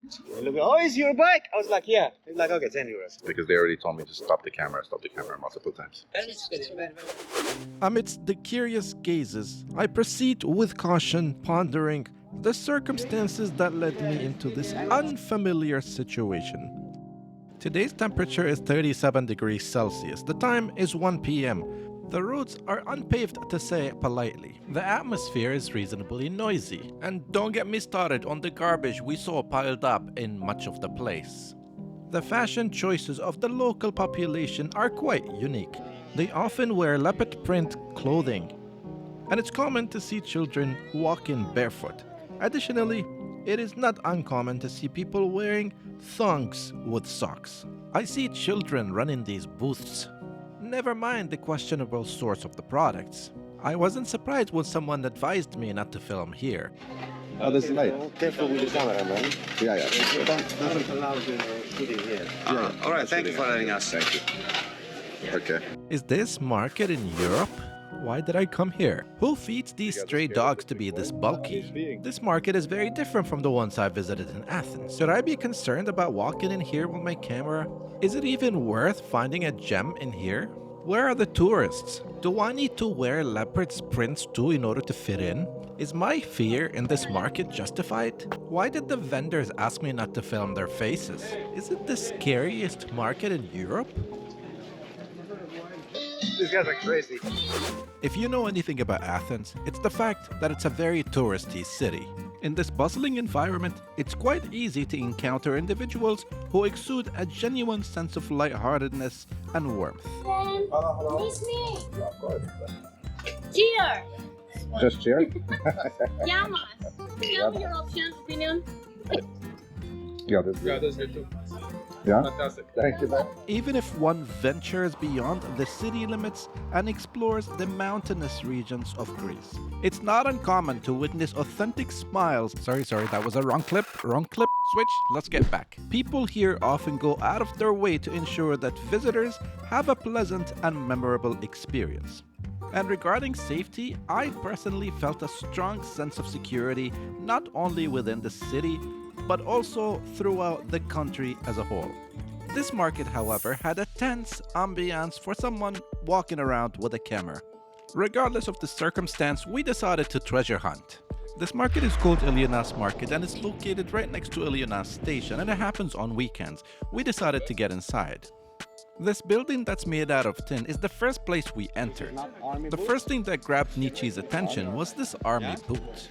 They look, oh, it's your bike. I was like, yeah. They're like, okay, 10 euros. Because they already told me to stop the camera multiple times. Amidst the curious gazes, I proceed with caution, pondering the circumstances that led me into this unfamiliar situation. Today's temperature is 37 degrees Celsius. The time is 1 p.m. The roads are unpaved, to say it politely. The atmosphere is reasonably noisy. And don't get me started on the garbage we saw piled up in much of the place. The fashion choices of the local population are quite unique. They often wear leopard print clothing, and it's common to see children walking barefoot. Additionally, it is not uncommon to see people wearing thongs with socks. I see children running these booths. Never mind the questionable source of the products. I wasn't surprised when someone advised me not to film here. Oh, this is light. Careful with the camera, man. Yeah. Doesn't allow the putting here. All right, thank you for letting us. Thank you. Okay. Is this market in Europe? Why did I come here? Who feeds these stray dogs to be this bulky? This market is very different from the ones I visited in Athens. Should I be concerned about walking in here with my camera? Is it even worth finding a gem in here? Where are the tourists? Do I need to wear leopard's prints too in order to fit in? Is my fear in this market justified? Why did the vendors ask me not to film their faces? Is it the scariest market in Europe? These guys are crazy. If you know anything about Athens, it's the fact that it's a very touristy city. In this bustling environment, it's quite easy to encounter individuals who exude a genuine sense of lightheartedness and warmth. Miss me. Cheer. Just cheer? Yamas. Tell me your opinion. Yeah, this is good. Yeah? Fantastic. Thank you, man. Even if one ventures beyond the city limits and explores the mountainous regions of Greece, it's not uncommon to witness authentic smiles. Sorry, that was a wrong clip. Switch, let's get back. People here often go out of their way to ensure that visitors have a pleasant and memorable experience. And regarding safety, I personally felt a strong sense of security not only within the city, but also throughout the country as a whole. This market, however, had a tense ambiance for someone walking around with a camera. Regardless of the circumstance, we decided to treasure hunt. This market is called Eleonas Market and is located right next to Eleonas Station, and it happens on weekends. We decided to get inside. This building that's made out of tin is the first place we entered. The first thing that grabbed Nietzsche's attention was this army boot.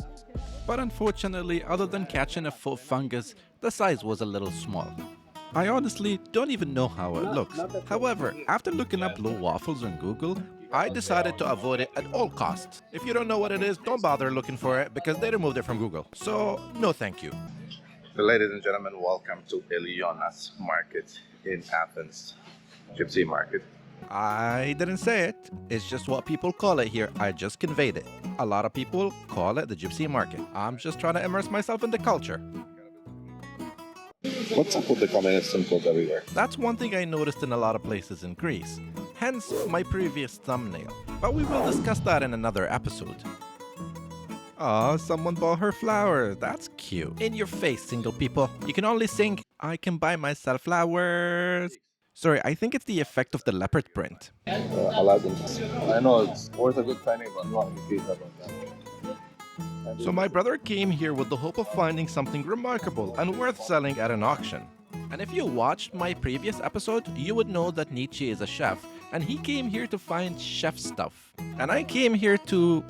But unfortunately, other than catching a full fungus, the size was a little small. I honestly don't even know how it looks. However, after looking up blue waffles on Google, I decided to avoid it at all costs. If you don't know what it is, don't bother looking for it because they removed it from Google. So, no thank you. Ladies and gentlemen, welcome to Eleonas Market in Athens. Gypsy Market. I didn't say it. It's just what people call it here. I just conveyed it. A lot of people call it the Gypsy Market. I'm just trying to immerse myself in the culture. What's up with the communist symbols everywhere? That's one thing I noticed in a lot of places in Greece. Hence my previous thumbnail. But we will discuss that in another episode. Aw, someone bought her flowers. That's cute. In your face, single people. You can only sing, I can buy myself flowers. Sorry, I think it's the effect of the leopard print. Aladdin. I know it's worth a good penny, but not in case about that. So my brother came here with the hope of finding something remarkable and worth selling at an auction. And if you watched my previous episode, you would know that Nietzsche is a chef, and he came here to find chef stuff. And I came here to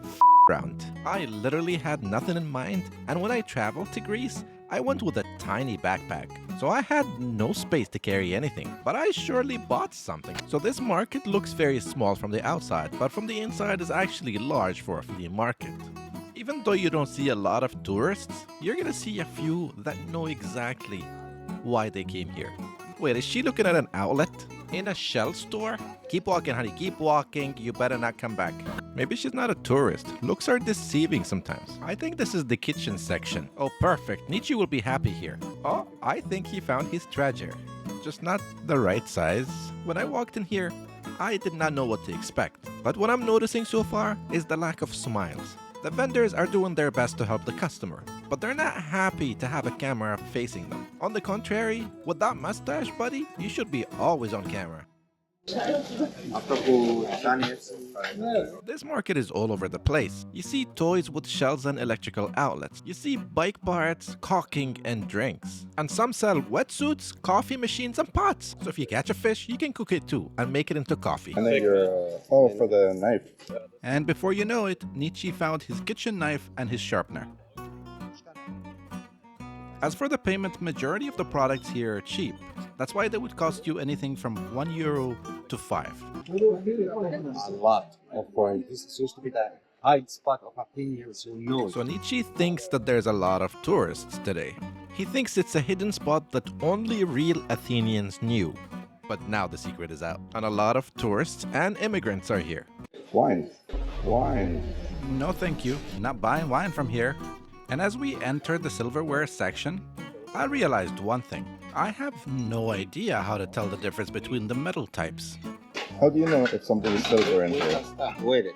around. I literally had nothing in mind, and when I traveled to Greece, I went with a tiny backpack, so I had no space to carry anything, but I surely bought something. So this market looks very small from the outside, but from the inside is actually large for a flea market. Even though you don't see a lot of tourists, you're gonna see a few that know exactly why they came here. Wait, is she looking at an outlet? In a shell store? Keep walking, honey, keep walking. You better not come back. Maybe she's not a tourist. Looks are deceiving sometimes. I think this is the kitchen section. Oh, perfect. Nietzsche will be happy here. Oh, I think he found his treasure. Just not the right size. When I walked in here, I did not know what to expect. But what I'm noticing so far is the lack of smiles. The vendors are doing their best to help the customer, but they're not happy to have a camera facing them. On the contrary, with that mustache, buddy, you should be always on camera. This market is all over the place. You see toys with shells and electrical outlets. You see bike parts, caulking, and drinks. And some sell wetsuits, coffee machines, and pots. So if you catch a fish, you can cook it too and make it into coffee. And then oh, for the knife. And before you know it, Nietzsche found his kitchen knife and his sharpener. As for the payment, majority of the products here are cheap. That's why they would cost you anything from €1 to $5. A lot of points. This used to be the high spot of Athenians who know. So Nietzsche thinks that there's a lot of tourists today. He thinks it's a hidden spot that only real Athenians knew. But now the secret is out, and a lot of tourists and immigrants are here. Wine. Wine. No thank you, not buying wine from here. And as we entered the silverware section, I realized one thing. I have no idea how to tell the difference between the metal types. How do you know if something is silver in here? Wait it.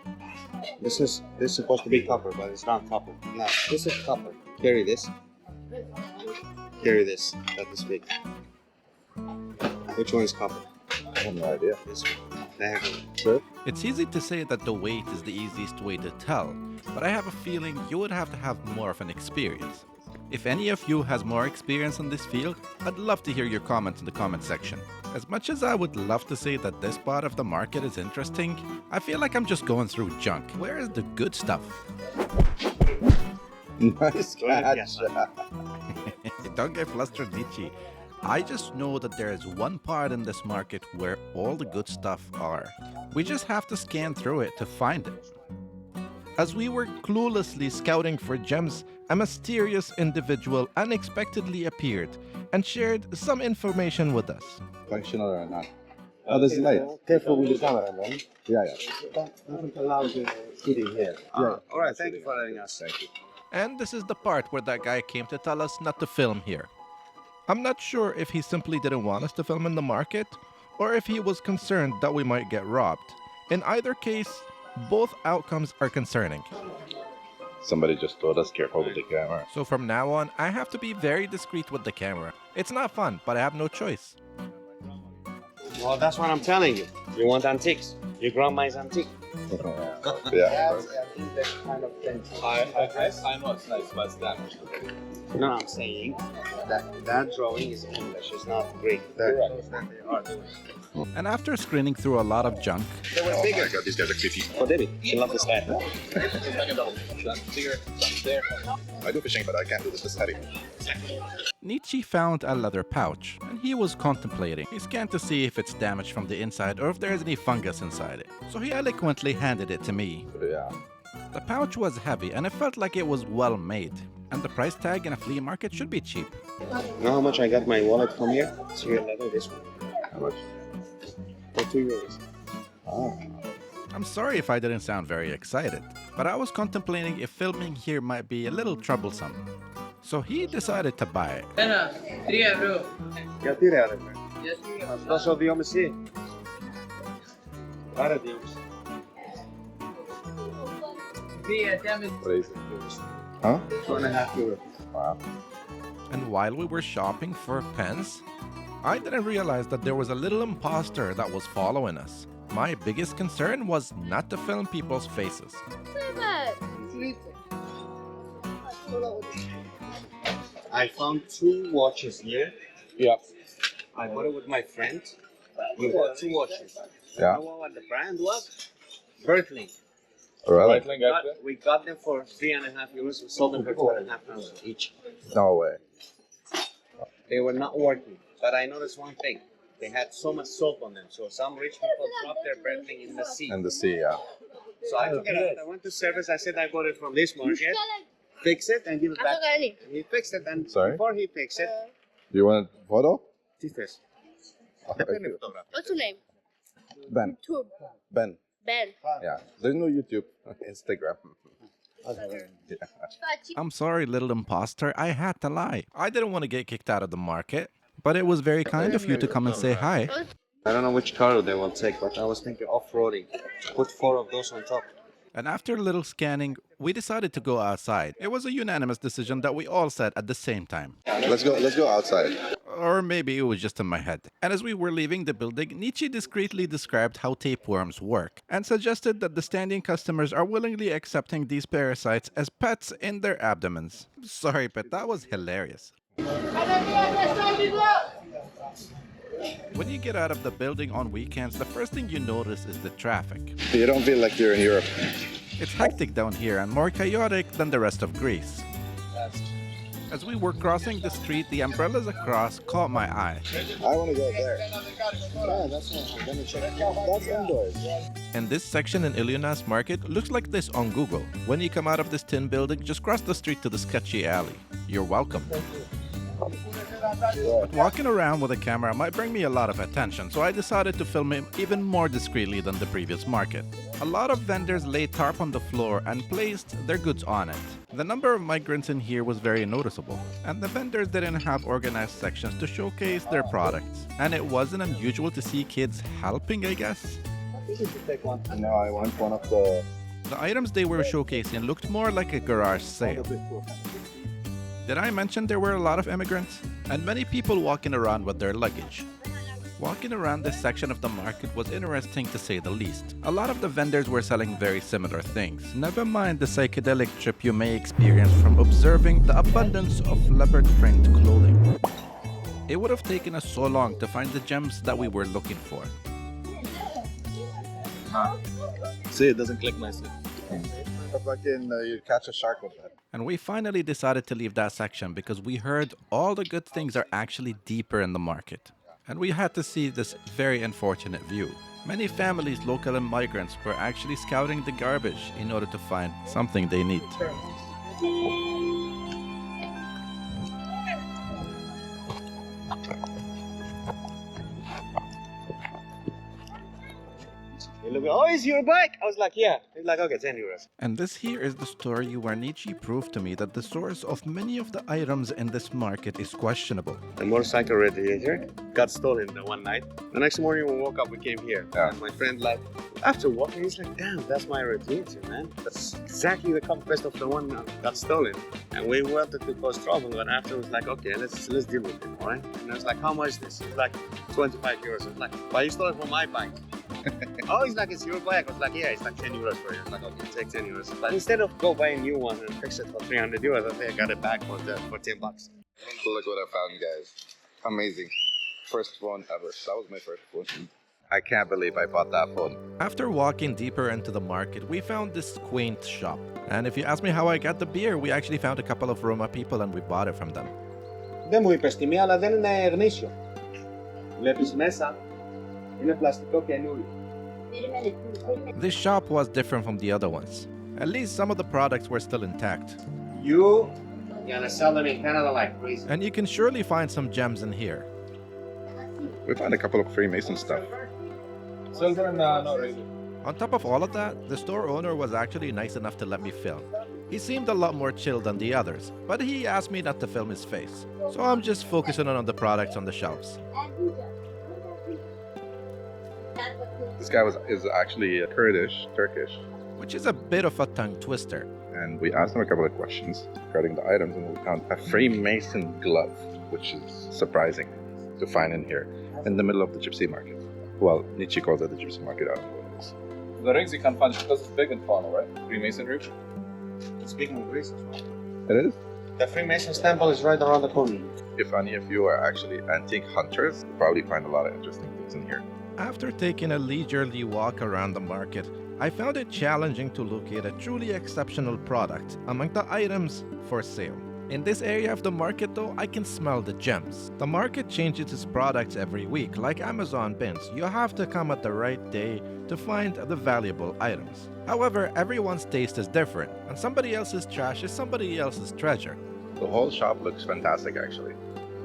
This is supposed to be copper, but it's not copper. No, this is copper. Carry this. Carry this. That is big. Which one is copper? I have no idea. This one. There. Sure. It's easy to say that the weight is the easiest way to tell, but I have a feeling you would have to have more of an experience. If any of you has more experience in this field, I'd love to hear your comments in the comment section. As much as I would love to say that this part of the market is interesting, I feel like I'm just going through junk. Where is the good stuff? Nice catch. Don't get flustered, Nietzsche. I just know that there is one part in this market where all the good stuff are. We just have to scan through it to find it. As we were cluelessly scouting for gems, a mysterious individual unexpectedly appeared and shared some information with us. Functional or not? Oh, there's light. Careful with the camera, man. Yeah. Doesn't allow you sitting here. Yeah. All right, thank you for letting us. Thank you. And this is the part where that guy came to tell us not to film here. I'm not sure if he simply didn't want us to film in the market, or if he was concerned that we might get robbed. In either case, both outcomes are concerning. Somebody just told us careful with the camera. So from now on, I have to be very discreet with the camera. It's not fun, but I have no choice. Well, that's what I'm telling you. You want antiques. Your grandma is antique. Yeah. I know it's nice, but it's damaged. No, I'm saying that drawing is English. It's not Greek. And after screening through a lot of junk, They were bigger. God, these guys are creepy. Oh, Debbie, she loves this guy. I do fishing, but I can't do this. This is heavy. Nietzsche found a leather pouch, and he was contemplating. He scanned to see if it's damaged from the inside or if there's any fungus inside it. So he eloquently handed it to me. Yeah. The pouch was heavy, and it felt like it was well made. And the price tag in a flea market should be cheap. You know how much I got my wallet from here? Syria leather, this one. How much? For €2. Oh. I'm sorry if I didn't sound very excited, but I was contemplating if filming here might be a little troublesome. So he decided to buy it. Γιατί ρε άρεμε. Τόσο 2,5. Άρα 2,5. What is it? Huh? €2.5. Wow. And while we were shopping for pens, I didn't realize that there was a little imposter that was following us. My biggest concern was not to film people's faces. I found 2 watches here. Yeah. I bought it with my friend. We bought 2 watches. Yeah. You know what the brand was? Bertling. Really? We got them for €3.5. We sold them for £2,500 each. No way. They were not working. But I noticed one thing. They had so much salt on them. So some rich people dropped their Bertling in the sea. And the sea, yeah. So I took it out. I went to service. I said I bought it from this market. Fix it and give it back. He fixed it, and Sorry? before he fixed it, You want a photo? Tifes. What's your name? Ben. YouTube. Ben. Ben. Yeah. There's no YouTube. Instagram. I'm sorry, little imposter, I had to lie. I didn't want to get kicked out of the market, but it was very kind of you to come and say hi. I don't know which car they will take, but I was thinking off-roading. Put 4 of those on top. And after a little scanning, we decided to go outside. It was a unanimous decision that we all said at the same time. Let's go outside. Or maybe it was just in my head. And as we were leaving the building, Nietzsche discreetly described how tapeworms work and suggested that the standing customers are willingly accepting these parasites as pets in their abdomens. Sorry, but that was hilarious. When you get out of the building on weekends, the first thing you notice is the traffic. You don't feel like you're in Europe. It's hectic down here and more chaotic than the rest of Greece. As we were crossing the street, the umbrellas across caught my eye. I want to go there. Yeah, that's not. Let me check. That's indoors. And this section in Eleonas Market looks like this on Google. When you come out of this tin building, just cross the street to the sketchy alley. You're welcome. But walking around with a camera might bring me a lot of attention, so I decided to film it even more discreetly than the previous market. A lot of vendors laid tarp on the floor and placed their goods on it. The number of migrants in here was very noticeable, and the vendors didn't have organized sections to showcase their products. And it wasn't unusual to see kids helping, I guess. No, I want one of the... The items they were showcasing looked more like a garage sale. Did I mention there were a lot of immigrants? And many people walking around with their luggage. Walking around this section of the market was interesting to say the least. A lot of the vendors were selling very similar things, never mind the psychedelic trip you may experience from observing the abundance of leopard print clothing. It would have taken us so long to find the gems that we were looking for. See, it doesn't click nicely. Fucking, you catch a shark with that. And we finally decided to leave that section because we heard all the good things are actually deeper in the market. And we had to see this very unfortunate view. Many families, local and migrants, were actually scouting the garbage in order to find something they need. Oh, it's your bike? I was like, yeah. He's like, okay, 10 euros. And this here is the story where Nietzsche proved to me that the source of many of the items in this market is questionable. The motorcycle radiator got stolen the one night. The next morning we woke up, we came here. Yeah. And my friend, like, after walking, he's like, damn, that's my radiator, man. That's exactly the copy-paste of the one that got stolen. And we wanted to cause trouble, but after it was like, okay, let's deal with it, all right? And I was like, how much is this? It's like 25 euros. I was like, but you stole it from my bike. Oh, he's like, it's your bike. I was like, yeah, it's like 10 euros for you. I was like, okay, take 10 euros. But instead of go buy a new one and fix it for 300 euros, I think I got it back for 10 bucks. Look what I found, guys. Amazing. First phone ever. That was my first phone. I can't believe I bought that phone. After walking deeper into the market, we found this quaint shop. And if you ask me how I got the beer, we actually found a couple of Roma people and we bought it from them. Δεν μου είπες τιμή, αλλά δεν είναι γνήσιο. Βλέπεις μέσα, είναι πλαστικό καινούριο. This shop was different from the other ones. At least some of the products were still intact. You're gonna sell them in Canada like crazy. And you can surely find some gems in here. We found a couple of Freemason stuff. Silver, not really. On top of all of that, the store owner was actually nice enough to let me film. He seemed a lot more chill than the others, but he asked me not to film his face. So I'm just focusing on the products on the shelves. This guy is actually Kurdish, Turkish. Which is a bit of a tongue twister. And we asked him a couple of questions regarding the items, and we found a Freemason glove, which is surprising to find in here, in the middle of the gypsy market. Well, Nietzsche calls it the gypsy market. I don't know what it is. The rings you can find because it's big and fun, right? Freemasonry. Speaking of Greece as well. It is? The Freemasons temple is right around the corner. If any of you are actually antique hunters, you'll probably find a lot of interesting things in here. After taking a leisurely walk around the market, I found it challenging to locate a truly exceptional product among the items for sale. In this area of the market though, I can smell the gems. The market changes its products every week, like Amazon bins. You have to come at the right day to find the valuable items. However, everyone's taste is different, and somebody else's trash is somebody else's treasure. The whole shop looks fantastic, actually.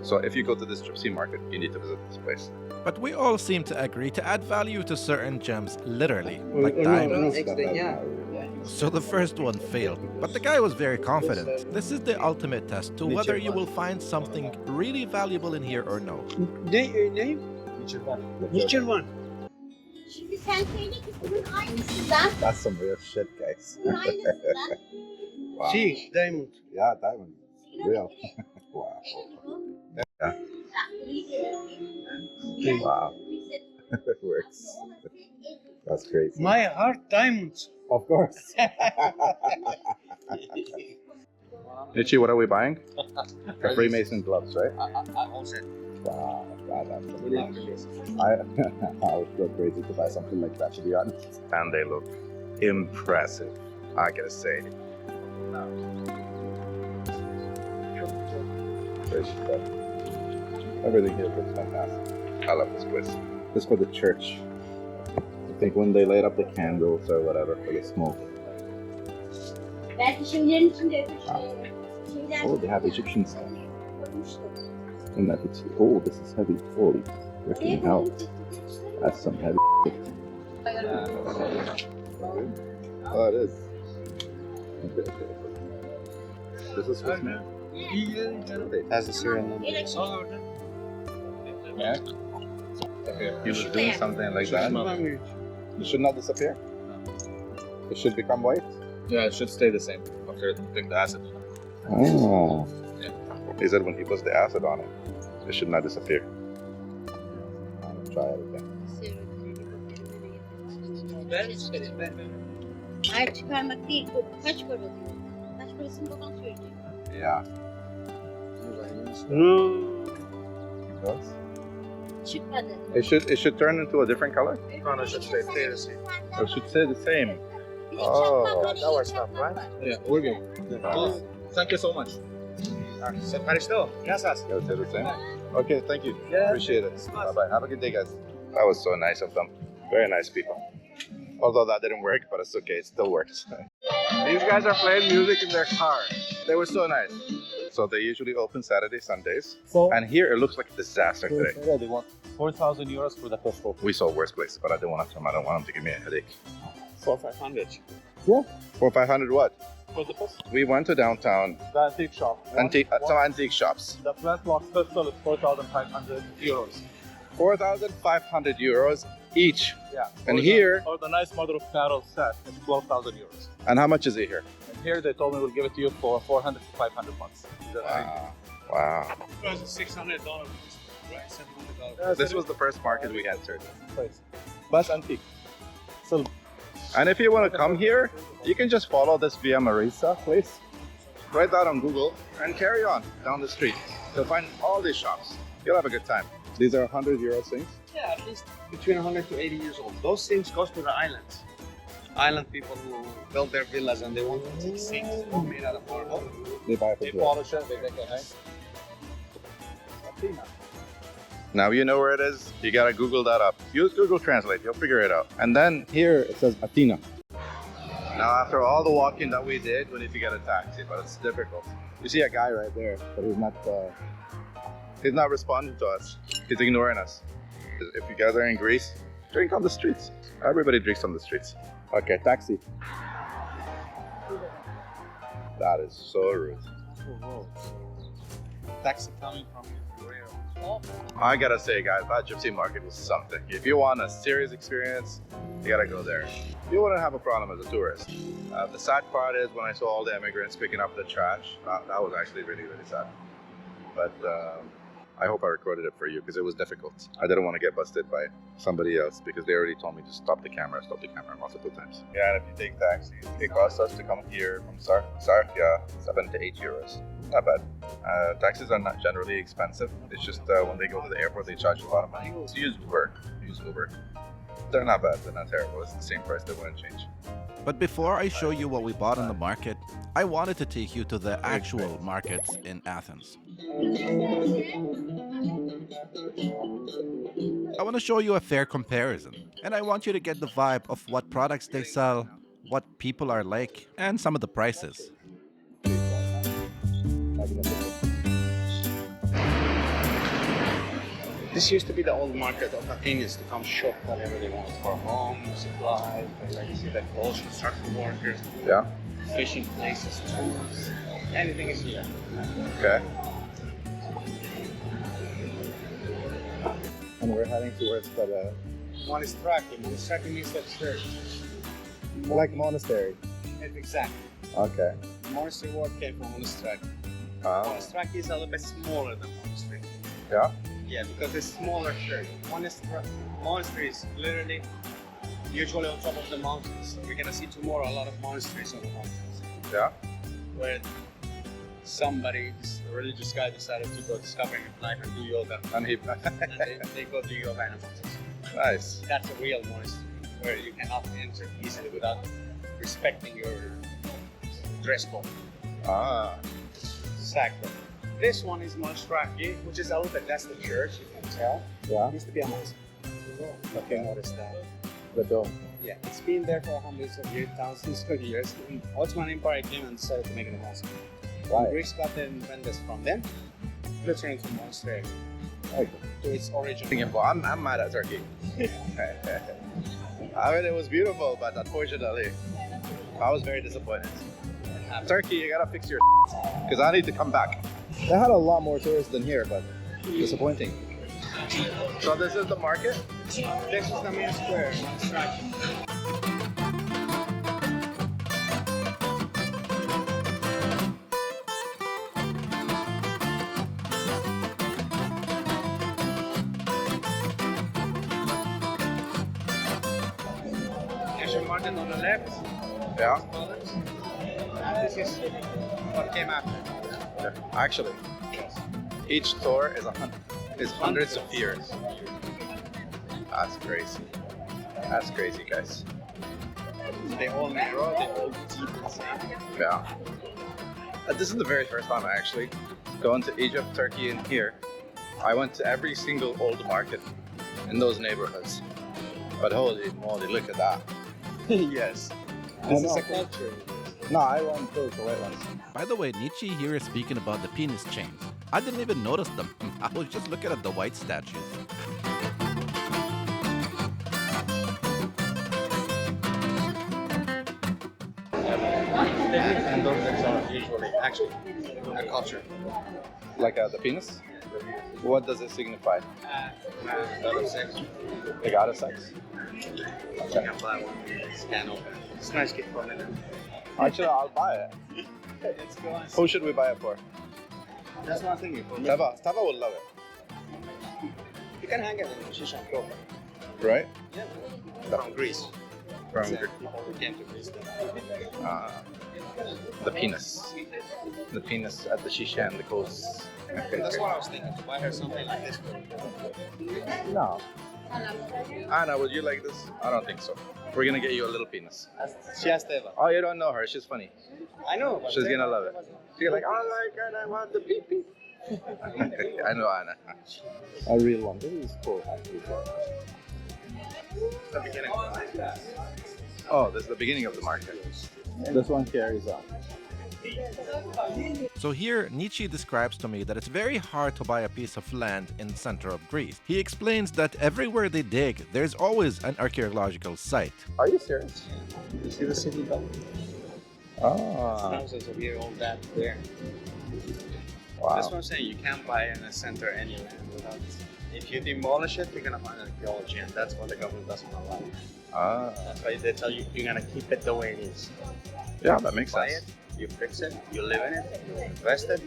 So if you go to this gypsy market, you need to visit this place. But we all seem to agree to add value to certain gems literally, like diamonds. So the first one failed, but the guy was very confident. This is the ultimate test to whether you will find something really valuable in here or no. Name? Nichervan. Şimdi sen söyle ki bunun aynısından. That's some real shit, guys. Bunun aynısından. Wow. See, diamond. Yeah, diamond. Real. Wow. Yeah. Wow. It works. That's crazy. My heart diamonds. Of course. Nichi, what are we buying? The Freemason gloves, right? All set. Wow, that's I would go crazy to buy something like that, to be honest. And they look impressive, I gotta say. Everything here looks fantastic. I love this place. This is for the church. I think when they light up the candles or whatever for the smoke. Belki şimdilerin içinde Oh, they have Egyptian stuff. And that it's, oh, this is heavy. Holy freaking hell. That's some heavy shit. Oh, it is. This is Swiss, man. That's the Syrian number. Yeah. You should do something like that. It should not disappear. It should become white. Yeah, it should stay the same after putting the acid. Oh. Yeah. He said when he puts the acid on it, it should not disappear. I'll try it again. Hayır çıkarmak değil. Kaç para diyor? Kaç parasını babam söyleyecek. Yeah. Because Çıkmadı. it should turn into a different color. No, it should stay the same. It should stay the same. Bir de Oh, çakmak var, that iyi was çakmak tough, right? var. Yeah, we're good. Thank you so much. Ευχαριστώ. Γεια σας. It'll stay the same. Okay, thank you. Appreciate it. Bye bye. Have a good day, guys. That was so nice of them. Very nice people. Although that didn't work, but it's okay. It still works. These guys are playing music in their car. They were so nice. So they usually open Saturdays, Sundays. And here it looks like a disaster today. Yeah, they want 4,000 euros for the first floor. We saw worse places, but I didn't want to tell them. I don't want them to give me a headache. 4,500. 500 what? For the first, We went to downtown, the antique shop. some antique shops. The flat box pistol is 4,500 euros. 4,500 euros each. Yeah. And Or here, or the nice mother of pearl set is 12,000 euros. and how much is it here? And here they told me we'll give it to you for 400 to 500 bucks. Wow. Wow. $600, right? $700. This was the first market we entered. Price. But antique. Silver. And if you want to come here, you can just follow this Via Marisa place. Write that on Google and carry on down the street. You'll find all these shops. You'll have a good time. These are 100 euro things. Yeah, at least between 100 to 80 years old. Those things goes to the islands. Island people who build their villas and they want to take things made out of marble. They buy it They for polish it, they make it nice. Now you know where it is. You gotta Google that up. Use Google Translate. You'll figure it out. And then here it says Athena. Now after all the walking that we did, we need to get a taxi, but it's difficult. You see a guy right there, but he's not responding to us. He's ignoring us. If you guys are in Greece, drink on the streets. Everybody drinks on the streets. Okay, taxi. That is so rude. Taxi coming from Israel. I gotta say, guys, that gypsy market was something. If you want a serious experience, you gotta go there. You wouldn't have a problem as a tourist. The sad part is when I saw all the immigrants picking up the trash, that was actually really, really sad. But I hope I recorded it for you because it was difficult. I didn't want to get busted by somebody else because they already told me to stop the camera multiple times. Yeah, and if you take taxis, it costs us to come here from Sarkia 7 to 8 euros. Not bad. Taxis are not generally expensive. It's just when they go to the airport, they charge a lot of money. So use Uber. They're not bad. They're not terrible. It's the same price. They wouldn't change. But before I show you what we bought on the market, I wanted to take you to the actual markets in Athens. I want to show you a fair comparison, and I want you to get the vibe of what products they sell, what people are like, and some of the prices. This used to be the old market of Athens to come shop whatever they want for home, supplies, like you see the clothes, construction workers, Yeah. fishing places, tools, anything is here. Okay. And we're heading towards the Monastiraki. Monastiraki means that church. Like monastery. Exactly. Okay. Monastery word came from Monastiraki. Ah. Monastiraki is a little bit smaller than monastery. Yeah. Yeah, because it's smaller church. Monastery is literally usually on top of the mountains. We're gonna see tomorrow a lot of monasteries on the mountains. Yeah. Where somebody, a religious guy, decided to go discovering life and do yoga. And he. And they go do yoga in the mountains. Nice. That's a real monastery where you cannot enter easily without respecting your dress code. Ah. Exactly. This one is Monastiraki, which is a little bit less the church, you can tell. Yeah. It used to be a mosque. Okay, notice that. The dome. Yeah, it's been there for hundreds of years, thousands of years. Ottoman Empire came and decided to make it a mosque. Right. Greeks got the independence from them, returned to monastery Okay. to its origin. I'm mad at Turkey. I mean, it was beautiful, but unfortunately, I was very disappointed. Turkey, you gotta fix your because I need to come back. They had a lot more tourists than here, but disappointing. So this is the market? This is the main square, Monastiraki. There's your market on the left. Yeah. And this is what came after. Actually, each store is hundreds of years. That's crazy. That's crazy, guys. They all narrow, they all deep inside. Yeah. This is the very first time I actually going to Egypt, Turkey, and here. I went to every single old market in those neighborhoods. But holy moly, look at that. Yes. This is a culture. No, I want those white ones. By the way, Nietzsche here is speaking about the penis chains. I didn't even notice them. I was just looking at the white statues. And those things are usually actually a culture. Like the penis? What does it signify? A lot of sex. They got a sex? You can buy one. Scan open. It's nice gift from it. Actually, I'll buy it. Let's go on. Who should we buy it for? That's one thing for me. Tava will love it. You can hang it in the shisha and coke. Right? Yeah. From Greece. From People who came to Greece. the penis. The penis at the shisha and the coast. That's what I was thinking, to buy her something like this. No. Anna, would you like this? I don't think so. We're gonna get you a little penis. She has Teva. Oh, you don't know her. She's funny. I know. But She's gonna love it. She's like, I like it. I want the pee pee. I know Anna. A real one. This is cool. The beginning. Oh, this is the beginning of the market. This one carries on. So here, Nietzsche describes to me that it's very hard to buy a piece of land in the center of Greece. He explains that everywhere they dig, there's always an archaeological site. Are you serious? You see the city belt? Ah, Thousands of years old that there. wow. That's what I'm saying. You can't buy in the center any land without. If you demolish it, you're gonna find archaeology, and that's what the government doesn't allow. Ah, That's why they tell you you're gonna keep it the way it is. yeah, that makes Buy sense. it, you fix it, you live in it, you invest it.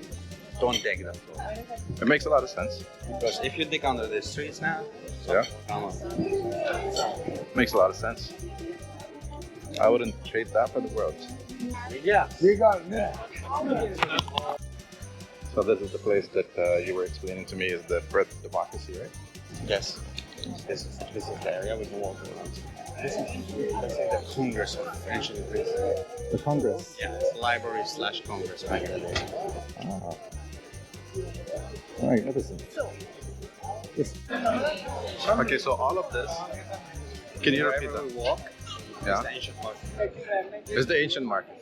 Don't dig that floor. It makes a lot of sense. Because if you dig under the streets now, Yeah, come on. makes a lot of sense. I wouldn't trade that for the world. Yeah. So this is the place that you were explaining to me is the birth of democracy, right? Yes. This is the area we can walk around. This is let's say the Congress of ancient Greece. The Congress. Yeah, it's library / Congress back in the day. Ah. Magnificent. Yes. Okay, so all of this. Can you repeat Wherever that? we walk, Yeah. it's the ancient market. It's the ancient market.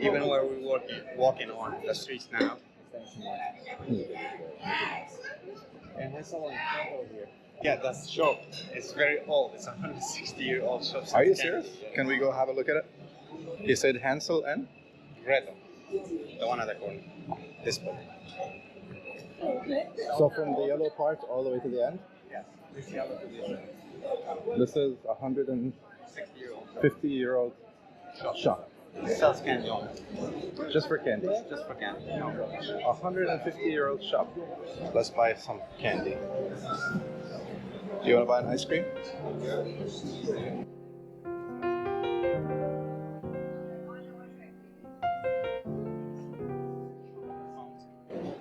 Even where we're walking on the streets now, it's the ancient market. And there's a lot of here. Yeah, that's the shop. It's very old. It's a 160-year-old shop. Are you serious? Can we go have a look at it? You said Hansel and? Gretel. The one at the corner. This one. So from the yellow part all the way to the end? Yes. This yellow to the other. This is a 150-year-old shop. It sells candy only. Just for candy. Just for candy. No. 150-year-old shop. Let's buy some candy. Do you want to buy an ice cream?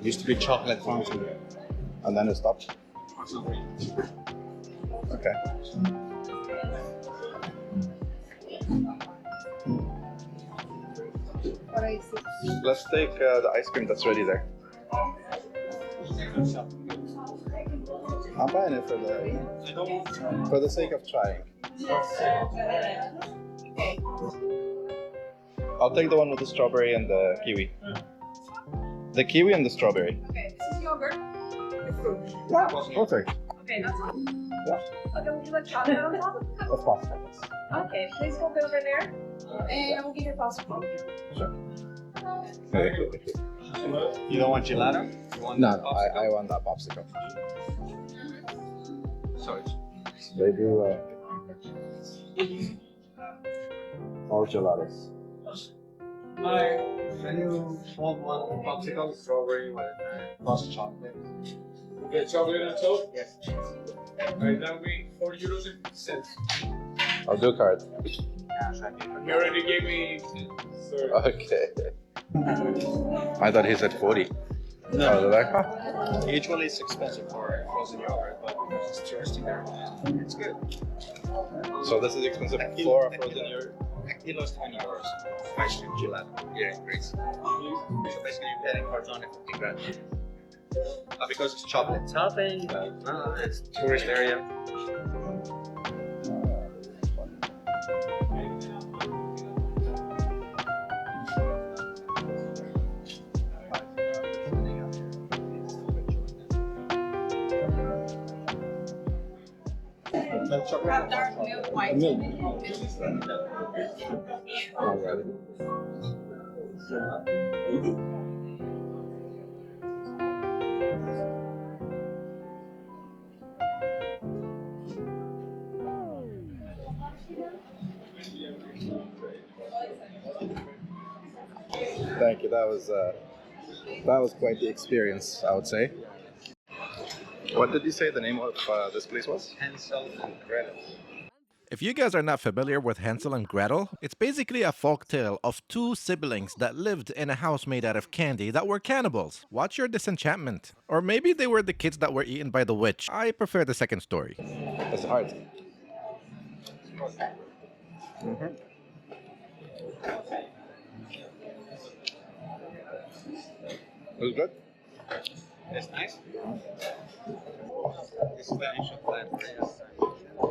Used to be chocolate fountain. And then it stopped? Okay. Let's take the ice cream that's ready there. I'm buying it for the sake of trying. I'll take the one with the strawberry and the kiwi. The kiwi and the strawberry. Okay, this is yogurt. Yeah, perfect. Okay, that's all. Yeah. Okay, would you like chocolate on top? Of course. Okay, please go over there. And I will give you a popsicle. Sure. You don't want gelato? You want No, I want that popsicle. Sorry. They do all gelatos. Can you hold one popsicle, strawberry with plus chocolate? Okay, chocolate on top? Yes. Alright, that will be €4.50. I'll do a card. You already gave me. Sorry. Okay. I thought he said 40. No. Oh, they're like, huh? Usually it's expensive for frozen yogurt, but because it's touristy there, it's good. So this is expensive for a frozen yogurt? A kilo is €20. Ice cream gelato here in Greece. So basically you're paying for only 50 grand. Because it's chocolate topping, it's tourist area. Have dark milk, white. Milk. Alright. Thank you. That was quite the experience, I would say. What did you say the name of this place was? Hansel and Gretel. If you guys are not familiar with Hansel and Gretel, it's basically a folk tale of two siblings that lived in a house made out of candy that were cannibals. Watch your disenchantment. Or maybe they were the kids that were eaten by the witch. I prefer the second story. That's hard. It was good. It's nice. This is the ancient library.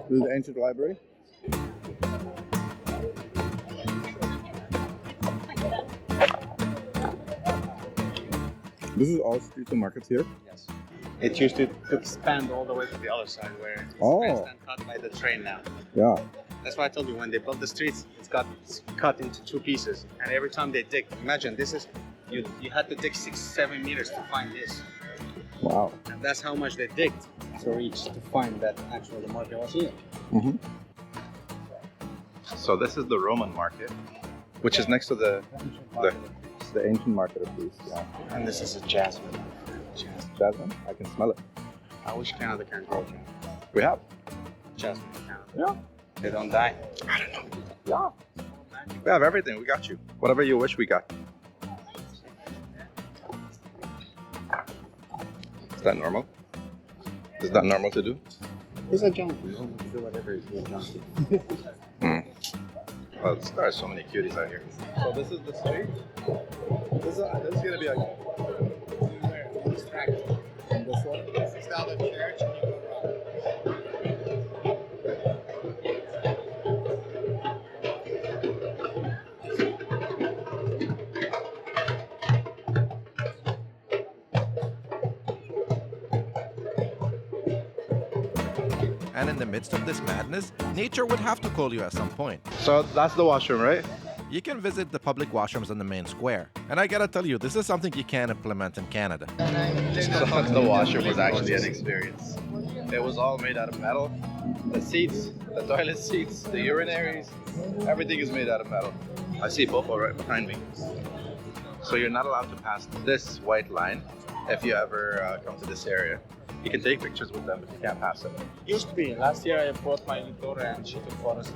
This is the ancient library. This is all streets and markets here. Yes. It used to expand all the way to the other side where it's Oh. spaced and cut by the train now. Yeah. That's why I told you when they built the streets, it's cut into two pieces. And every time they dig, imagine this is, you had to dig 6-7 meters to find this. Wow. And that's how much they digged to reach to find that actually the market was here. Mm-hmm. So this is the Roman market, which is next to the ancient market of Greece. Yeah. And this is a jasmine. Jasmine? I can smell it. I wish Canada can grow jasmine. We have. Jasmine in Canada. Yeah. They don't die. I don't know. Yeah. We have everything. We got you. Whatever you wish, we got. Is that normal? Is that normal to do? He's a junkie. He'll do whatever he's a junkie. Well, there are so many cuties out here. So this is the street. This is gonna be like. And this one. This is the other church and you go And in the midst of this madness, nature would have to call you at some point. So that's the washroom, right? you can visit the public washrooms in the main square. And I gotta tell you, this is something you can't implement in Canada. The washroom was actually an experience. It was all made out of metal. The seats, the toilet seats, the urinaries, everything is made out of metal. I see Popo right behind me. So you're not allowed to pass this white line if you ever come to this area. You can take pictures with them, but you can't pass it. Used to be. Last year I brought my daughter and she took photos.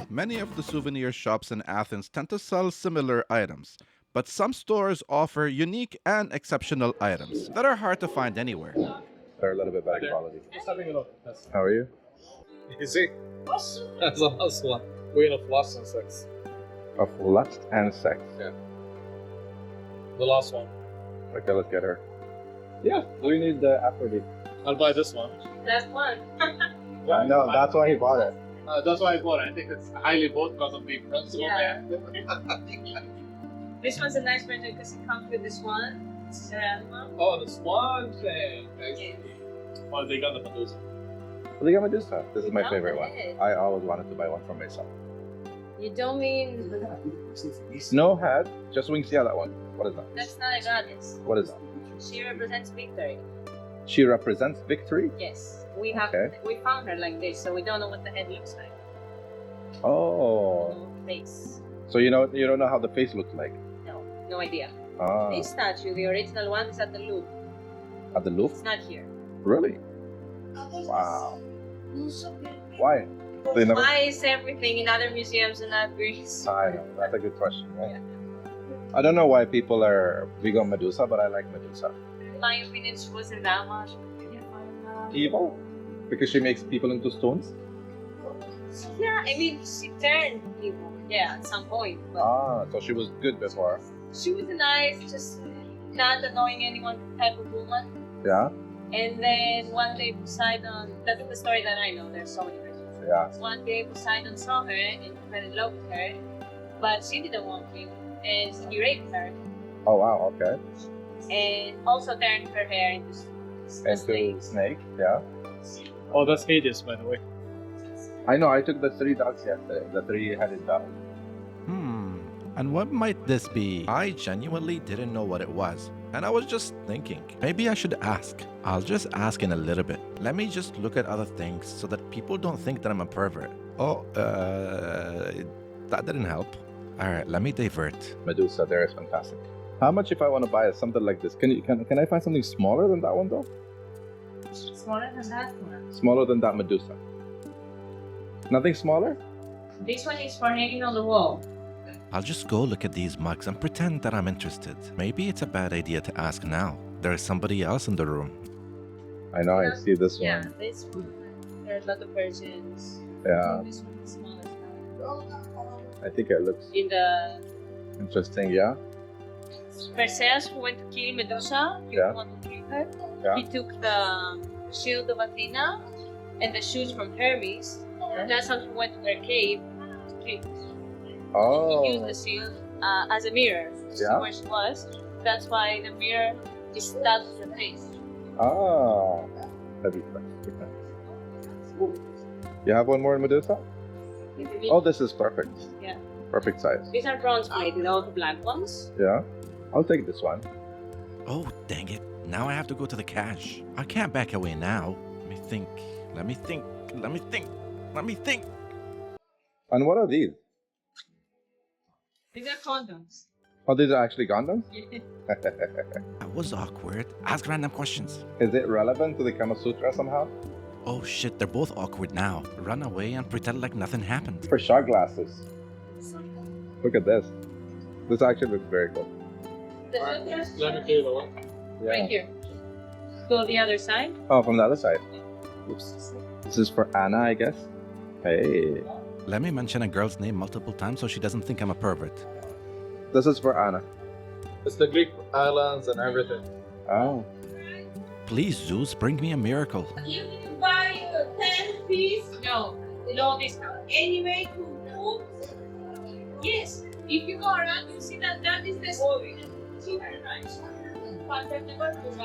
Many of the souvenir shops in Athens tend to sell similar items, but some stores offer unique and exceptional items that are hard to find anywhere. They're a little bit better quality. Just having a look. How are you? You see? That's the last one. Queen of Lust and Sex. Of lust and sex. The last one. Okay, let's get her. Yeah. We need the Aphrodite. I'll buy this one. Last one. No, that's why he bought it. That's why I bought it. I think it's highly bought because of the principle Yeah. there. This one's a nice version because it comes with this one. This is a round one. Oh, the swan thing. Yeah. Oh, they got the Medusa. What do you Medusa? This is my Oh, favorite one. it is. I always wanted to buy one for myself. You don't mean No head, just wings. Yeah, that one. What is that? that's not a goddess. What is that? She represents victory. She represents victory? Yes. We have Okay. we found her like this, so we don't know what the head looks like. Oh. No face. So you don't know how the face looks like? No. No idea. Ah. This statue, the original one, is at the Louvre. At the Louvre? It's not here. Really? Wow. Why? They never... Why is everything in other museums and not Greece? I know. That's a good question, right? I don't know why people are big on Medusa, but I like Medusa. In my opinion, she wasn't that much. Evil? Because she makes people into stones? Yeah, I mean, she turned people. Yeah, at some point. But Ah, so she was good before. she was a nice, just not annoying anyone type of woman. Yeah? And then one day Poseidon, that's the story that I know, there's so many versions. Yeah. One day Poseidon saw her and fell in love with her, but she didn't want him, and he raped her, Oh, wow, okay. and also turned her hair into And snakes. snake, yeah. Oh, that's Hades, by the way. I know, I took the 3 dogs yesterday, the 3-headed dog. And what might this be? I genuinely didn't know what it was. And I was just thinking, maybe I should ask. I'll just ask in a little bit. Let me just look at other things so that people don't think that I'm a pervert. Oh, that didn't help. Alright, let me divert. Medusa there is fantastic. How much if I want to buy something like this? Can I find something smaller than that one though? Smaller than that one. Smaller than that Medusa? Nothing smaller? This one is for hanging on the wall. I'll just go look at these mugs and pretend that I'm interested. Maybe it's a bad idea to ask now. There's somebody else in the room. I know, I see this Yeah, one. this one. There are a lot of versions. Yeah, This one is smaller. I think it looks In the interesting, yeah? Perseus, who went to kill Medusa, he Yeah. wanted to kill her. Yeah. He took the shield of Athena and the shoes from Hermes. That's how he went to their cave to kill. Oh, He used the shield as a mirror to see Yeah. where she was. That's why the mirror is stuck to her face. ah. That'd be fun. You have one more in Medusa? Oh, this is perfect. Yeah. Perfect size. These are bronze plated, all the black ones. Yeah, I'll take this one. Oh, dang it. Now I have to go to the cash. I can't back away now. Let me think. Let me think. Let me think. Let me think. And what are these? These are condoms. Oh, these are actually condoms? That was awkward. Ask random questions. Is it relevant to the Kama Sutra somehow? Oh shit, they're both awkward now. Run away and pretend like nothing happened. For shot glasses. Look at this. This actually looks very cool. The filters Let me clear the one. right here. Go the other side. Oh, from the other side. Oops. This is for Anna, I guess. Hey. Let me mention a girl's name multiple times so she doesn't think I'm a pervert. This is for Anna. It's the Greek islands and everything. Oh. Please, Zeus, bring me a miracle. You can buy 10 piece. No, no discount. Anyway, to move. Yes, if you go around, you see that is the story. Super nice.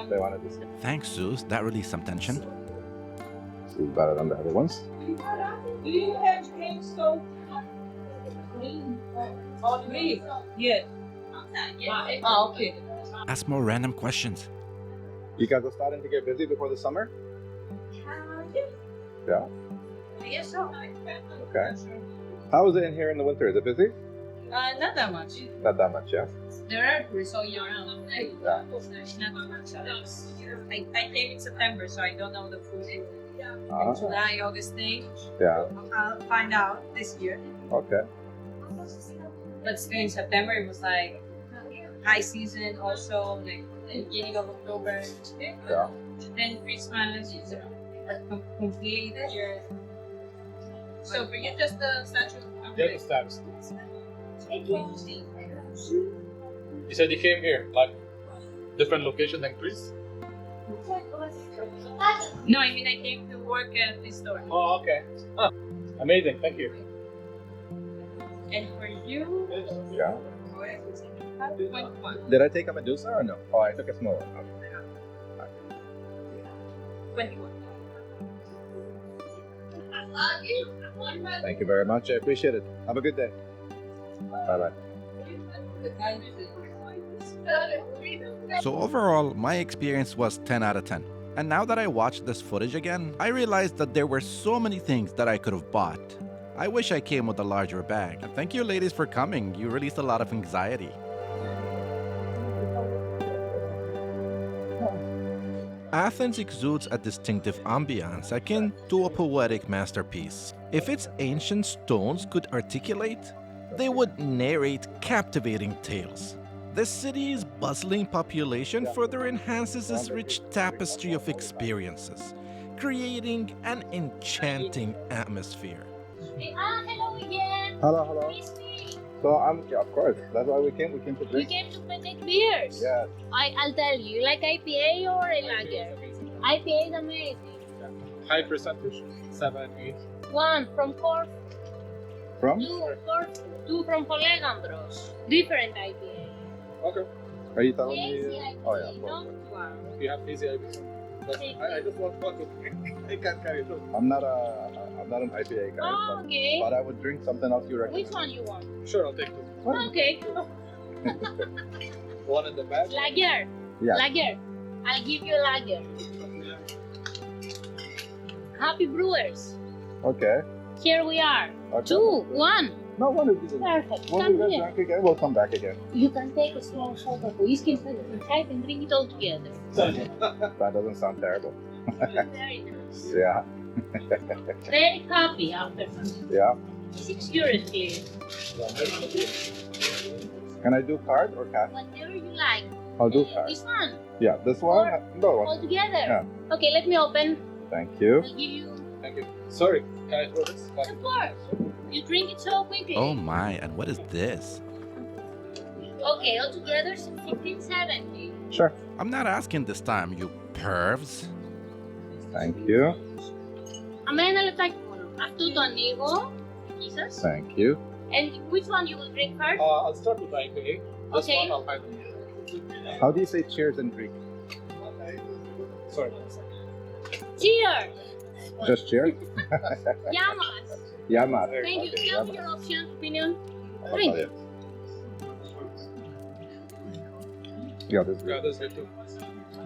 They wanted this. Thanks, Zeus. That released some tension. This is better than the other ones. Do you have drinks so? Leave. Yes. Ah, okay. Ask more random questions. You guys are starting to get busy before the summer? Yeah. Yes, so. Okay. How is it in here in the winter? Is it busy? Not that much. Not that much, yeah. There are tourists all year round. Yeah. Not much. I came in September, so I don't know the food. July, August day. Yeah. I'll find out this year. Okay. But still in September, it was like high season, also like beginning of October. Yeah. Then Christmas is a complete year. So for you, just the statue. Yeah, the status. You said you came here, like different location than Greece? No, I mean I came to work at this store. Oh, okay. Huh. Amazing, thank you. And for you, Yeah. 21. Did I take a Medusa or no? Oh, I took a small one. 21. Thank you very much. I appreciate it. Have a good day. Bye-bye. So overall, my experience was 10 out of 10. And now that I watched this footage again, I realized that there were so many things that I could have bought. I wish I came with a larger bag. And thank you ladies for coming. You released a lot of anxiety. Athens exudes a distinctive ambiance akin to a poetic masterpiece. If its ancient stones could articulate, they would narrate captivating tales. The city's bustling population further enhances this rich tapestry of experiences, creating an enchanting atmosphere. Hello again. Hello. It's me. So of course, that's why we came. We came to We drink. came to take beers. Yes. I'll tell you, like IPA or a lager? IPA is amazing. High percentage, 7, 8. One from Corfu, From? two from Polegambros. Different IPA. Okay. Are you telling Lazy me? IPA, Oh yeah. Of not course. one. You have easy IPA. But I just want one to drink. I can't carry it. I'm not an IPA guy, Oh, okay. but I would drink something else you recommend. Which one you want? Sure, I'll take 2. Okay. One in the back. Lager. Yeah. Lager. I'll give you a lager. Happy Brewers. Okay. Here we are. Okay. 2, 1. No, one is good. Perfect. When Come we get here. drunk again, we'll come back again. You can take a small shot of whiskey and put it inside and drink it all together. That doesn't sound terrible. Very nice. Yeah. Very happy after that. Yeah. €6, please. Can I do card or cash? Whatever you like. I'll do card. This one. Yeah, this one. No All one. together. Yeah. Okay, let me open. Thank you. I'll give you. Thank you. Sorry, can I throw this? Of course. You drink it so quickly. Oh my, and what is this? Okay, all together 1670. Sure. I'm not asking this time, you pervs. Thank you. Αμένα λεπτάκι μόνο. Αυτό το ανοίγω. Εκεί σας. Thank you. And which one you will drink first? I'll start with the IPA. This Okay. one I'll hide. How do you say cheers in Greek? Sorry. Cheers! Just cheers? Yamas! Yamas. Thank you. Okay, Tell yamas. me your option, opinion. I'll Drink. tell you. Yeah, this is Yeah, good. this is good too.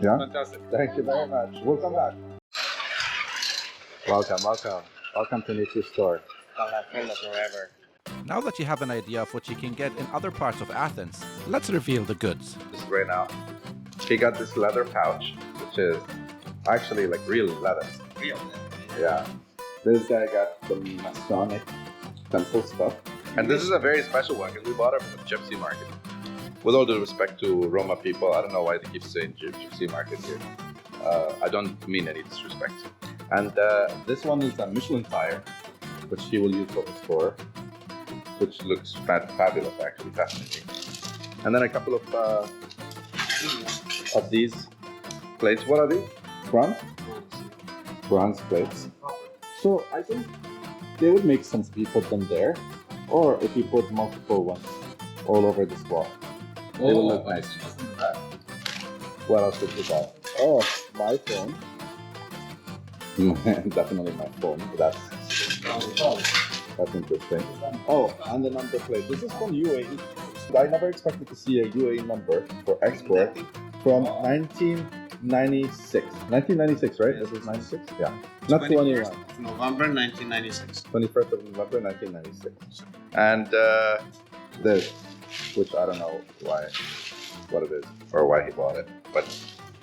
Yeah? Fantastic. Thank you very much. We'll come back. Welcome. Welcome to Nietzsche's store. I'll have Panda forever. Now that you have an idea of what you can get in other parts of Athens, let's reveal the goods. This right now. He got this leather pouch, which is actually like real leather. Real. Yeah. This guy got the Masonic temple stuff. And this is a very special one because we bought it from the Gypsy Market. With all due respect to Roma people, I don't know why they keep saying Gypsy Market here. I don't mean any disrespect. And this one is a Michelin tire, which he will use for the store, which looks fabulous, actually, fascinating. And then a couple of these plates. What are these? Bronze? Bronze plates. So I think they would make sense if you put them there, or if you put multiple ones all over this wall. They will look nice. What else did we buy? Oh, my phone. Definitely my phone. But that's That's interesting. Oh, and the number plate. This is from UAE. I never expected to see a UAE number for export from 1996. 1996, right? This is 96? Yeah. Not 21. November 1996. 21st of November 1996. And this, which I don't know what it is or why he bought it, but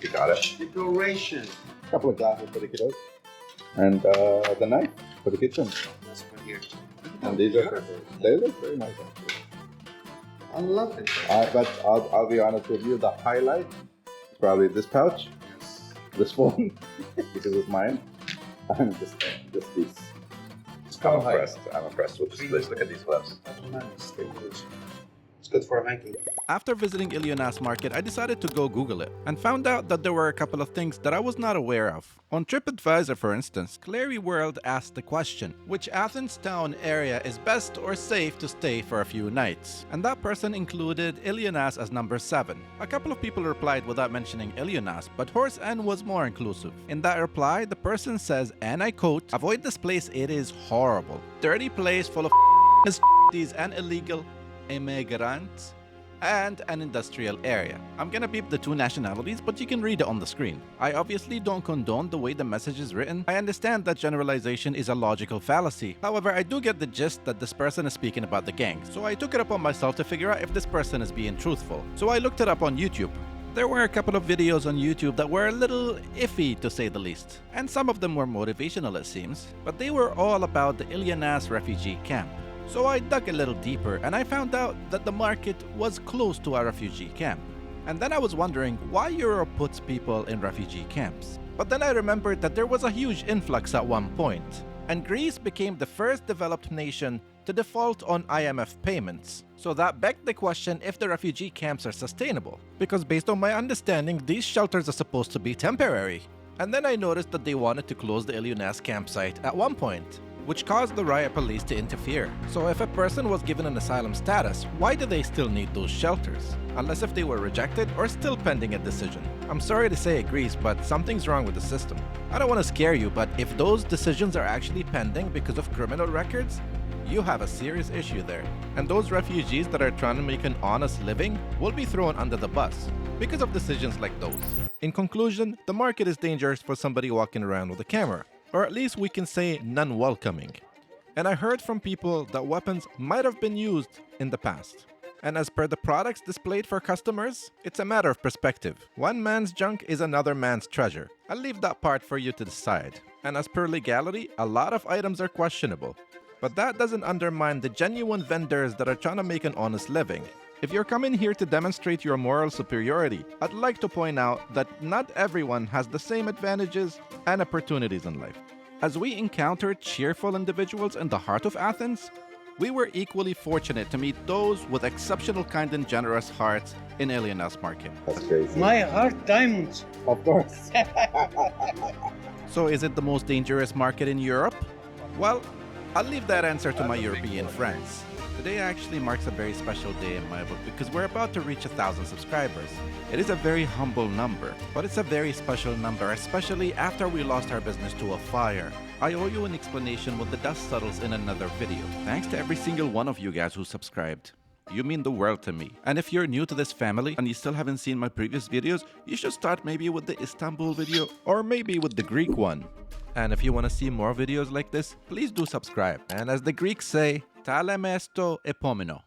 he got it. Decoration. A couple of glasses for the kiddos. And the knife for the kitchen. That's for here. And these are they look very nice actually. I love it. But I'll be honest with you, the highlight is probably this pouch, this phone, because it's mine, and this piece. I'm impressed with this place. Look at these gloves. It's good for hiking. After visiting Eleonas Market, I decided to go Google it and found out that there were a couple of things that I was not aware of. On TripAdvisor, for instance, Clary World asked the question, which Athens town area is best or safe to stay for a few nights? And that person included Eleonas as number 7. A couple of people replied without mentioning Eleonas, but Horse N was more inclusive. In that reply, the person says, and I quote, "Avoid this place, it is horrible. Dirty place full of and illegal immigrants and an industrial area." I'm gonna beep the 2 nationalities, but you can read it on the screen. I obviously don't condone the way the message is written. I understand that generalization is a logical fallacy. However, I do get the gist that this person is speaking about the gang, so I took it upon myself to figure out if this person is being truthful. So I looked it up on YouTube. There were a couple of videos on YouTube that were a little iffy, to say the least, and some of them were motivational, it seems, but they were all about the Eleonas refugee camp. So I dug a little deeper and I found out that the market was close to a refugee camp. And then I was wondering why Europe puts people in refugee camps. But then I remembered that there was a huge influx at one point, and Greece became the first developed nation to default on IMF payments. So that begged the question if the refugee camps are sustainable, because based on my understanding, these shelters are supposed to be temporary. And then I noticed that they wanted to close the Eleonas campsite at one point, which caused the riot police to interfere. So if a person was given an asylum status, why do they still need those shelters? Unless if they were rejected or still pending a decision. I'm sorry to say it, Greece, but something's wrong with the system. I don't want to scare you, but if those decisions are actually pending because of criminal records, you have a serious issue there. And those refugees that are trying to make an honest living will be thrown under the bus because of decisions like those. In conclusion, the market is dangerous for somebody walking around with a camera. Or at least we can say non-welcoming. And I heard from people that weapons might have been used in the past. And as per the products displayed for customers, it's a matter of perspective. One man's junk is another man's treasure. I'll leave that part for you to decide. And as per legality, a lot of items are questionable. But that doesn't undermine the genuine vendors that are trying to make an honest living. If you're coming here to demonstrate your moral superiority, I'd like to point out that not everyone has the same advantages and opportunities in life. As we encountered cheerful individuals in the heart of Athens, we were equally fortunate to meet those with exceptional kind and generous hearts in Eleonas Market. That's crazy. My heart diamonds. Of course. So is it the most dangerous market in Europe? Well, I'll leave that answer to my European friends. Today actually marks a very special day in my book because we're about to reach 1,000 subscribers. It is a very humble number, but it's a very special number, especially after we lost our business to a fire. I owe you an explanation with the dust settles in another video. Thanks to every single one of you guys who subscribed. You mean the world to me. And if you're new to this family and you still haven't seen my previous videos, you should start maybe with the Istanbul video or maybe with the Greek one. And if you want to see more videos like this, please do subscribe. And as the Greeks say, ta lemes to epomeno.